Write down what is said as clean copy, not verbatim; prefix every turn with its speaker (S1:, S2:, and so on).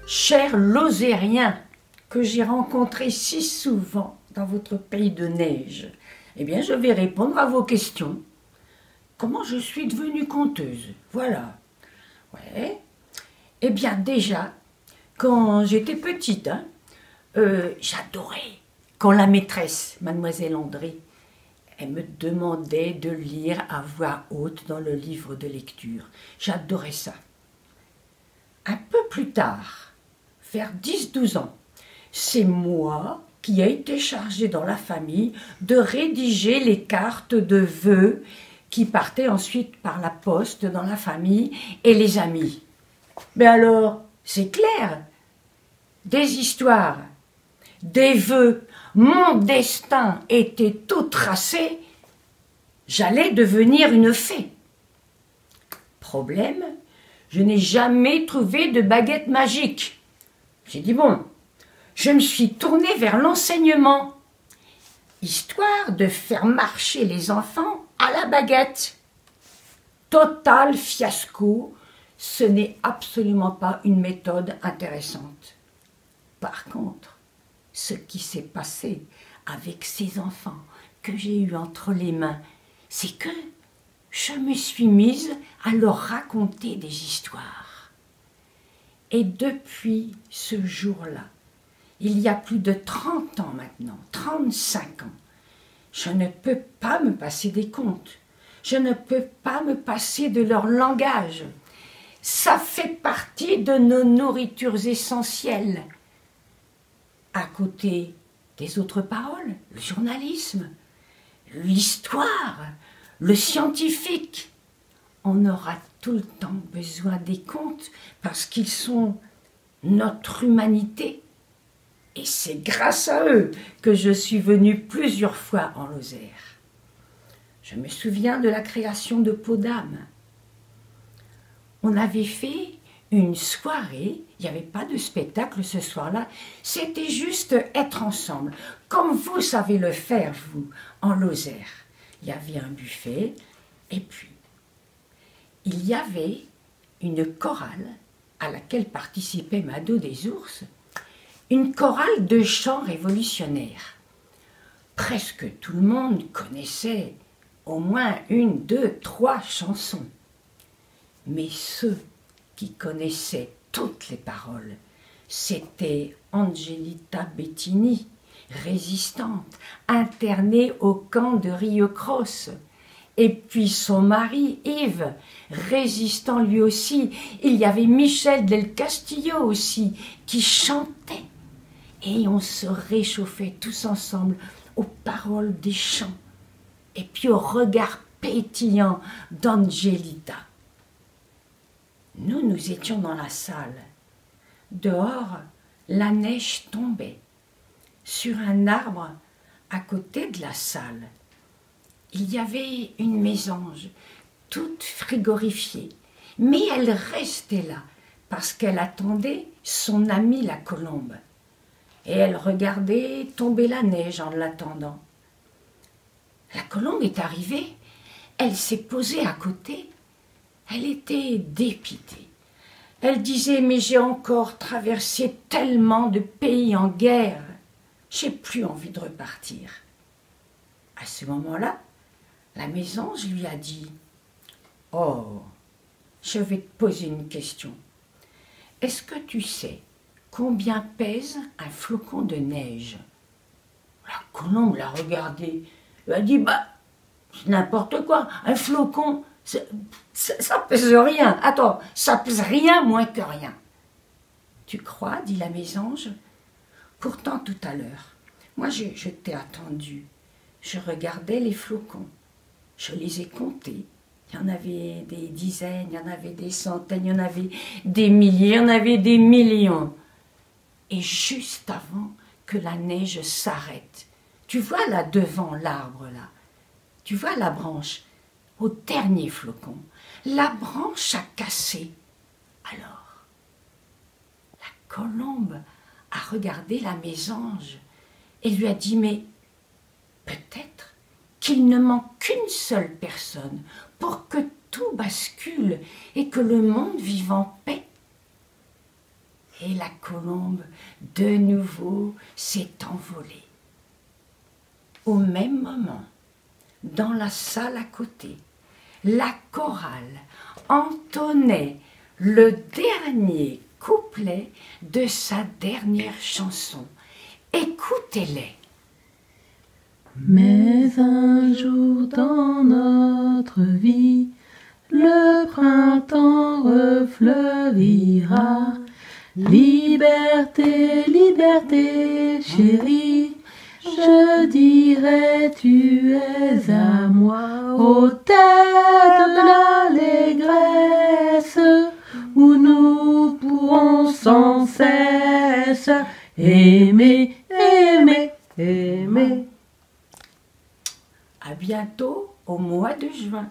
S1: Cher Lozérien, que j'ai rencontré si souvent dans votre pays de neige, eh bien, je vais répondre à vos questions. Comment je suis devenue conteuse? Voilà. Ouais. Eh bien, déjà, quand j'étais petite, j'adorais quand la maîtresse, mademoiselle André, elle me demandait de lire à voix haute dans le livre de lecture. J'adorais ça. Un peu plus tard, vers 10-12 ans, c'est moi qui ai été chargée dans la famille de rédiger les cartes de vœux qui partaient ensuite par la poste dans la famille et les amis. Mais alors, c'est clair, des histoires, des vœux, mon destin était tout tracé, j'allais devenir une fée. Problème, je n'ai jamais trouvé de baguette magique. J'ai dit bon, je me suis tournée vers l'enseignement, histoire de faire marcher les enfants à la baguette. Total fiasco, ce n'est absolument pas une méthode intéressante. Par contre, ce qui s'est passé avec ces enfants que j'ai eus entre les mains, c'est que je me suis mise à leur raconter des histoires. Et depuis ce jour-là, il y a plus de 30 ans maintenant, 35 ans, je ne peux pas me passer des contes. Je ne peux pas me passer de leur langage. Ça fait partie de nos nourritures essentielles. À côté des autres paroles, le journalisme, l'histoire, le scientifique. On aura tout le temps besoin des contes parce qu'ils sont notre humanité. Et c'est grâce à eux que je suis venue plusieurs fois en Lozère. Je me souviens de la création de Peau d'âme. On avait fait une soirée, il n'y avait pas de spectacle ce soir-là, c'était juste être ensemble, comme vous savez le faire, vous, en Lozère. Il y avait un buffet, et puis, il y avait une chorale à laquelle participait Mado des Ours, une chorale de chants révolutionnaires. Presque tout le monde connaissait au moins 1, 2, 3 chansons. Mais ceux qui connaissaient toutes les paroles, c'était Angelita Bettini, résistante, internée au camp de Rio Croce. Et puis son mari, Yves, résistant lui aussi. Il y avait Michel del Castillo aussi, qui chantait. Et on se réchauffait tous ensemble aux paroles des chants. Et puis au regard pétillant d'Angelita. Nous étions dans la salle. Dehors, la neige tombait. Sur un arbre, à côté de la salle, il y avait une mésange, toute frigorifiée. Mais elle restait là, parce qu'elle attendait son amie la colombe. Et elle regardait tomber la neige en l'attendant. La colombe est arrivée, elle s'est posée à côté. Elle était dépitée. Elle disait « Mais j'ai encore traversé tellement de pays en guerre, j'ai plus envie de repartir. » À ce moment-là, la mésange lui a dit « Oh, je vais te poser une question. Est-ce que tu sais combien pèse un flocon de neige ?» La colombe l'a regardé. Elle a dit « Bah, c'est n'importe quoi, un flocon, ça pèse rien. Attends, ça pèse rien moins que rien. » Tu crois, dit la mésange. Pourtant, tout à l'heure, moi je t'ai attendu. Je regardais les flocons. Je les ai comptés. Il y en avait des dizaines, il y en avait des centaines, il y en avait des milliers, il y en avait des millions. Et juste avant que la neige s'arrête, tu vois là devant l'arbre là, tu vois la branche, au dernier flocon, la branche a cassé. Alors, la colombe a regardé la mésange et lui a dit « Mais peut-être qu'il ne manque qu'une seule personne pour que tout bascule et que le monde vive en paix. » Et la colombe, de nouveau, s'est envolée. Au même moment, dans la salle à côté, la chorale entonnait le dernier couplet de sa dernière chanson. Écoutez-les.
S2: Mais un jour dans notre vie, le printemps refleurira. Liberté, liberté, chérie, je dirais tu es à moi, ô terre de l'allégresse, où nous pourrons sans cesse aimer, aimer, aimer.
S1: À bientôt au mois de juin.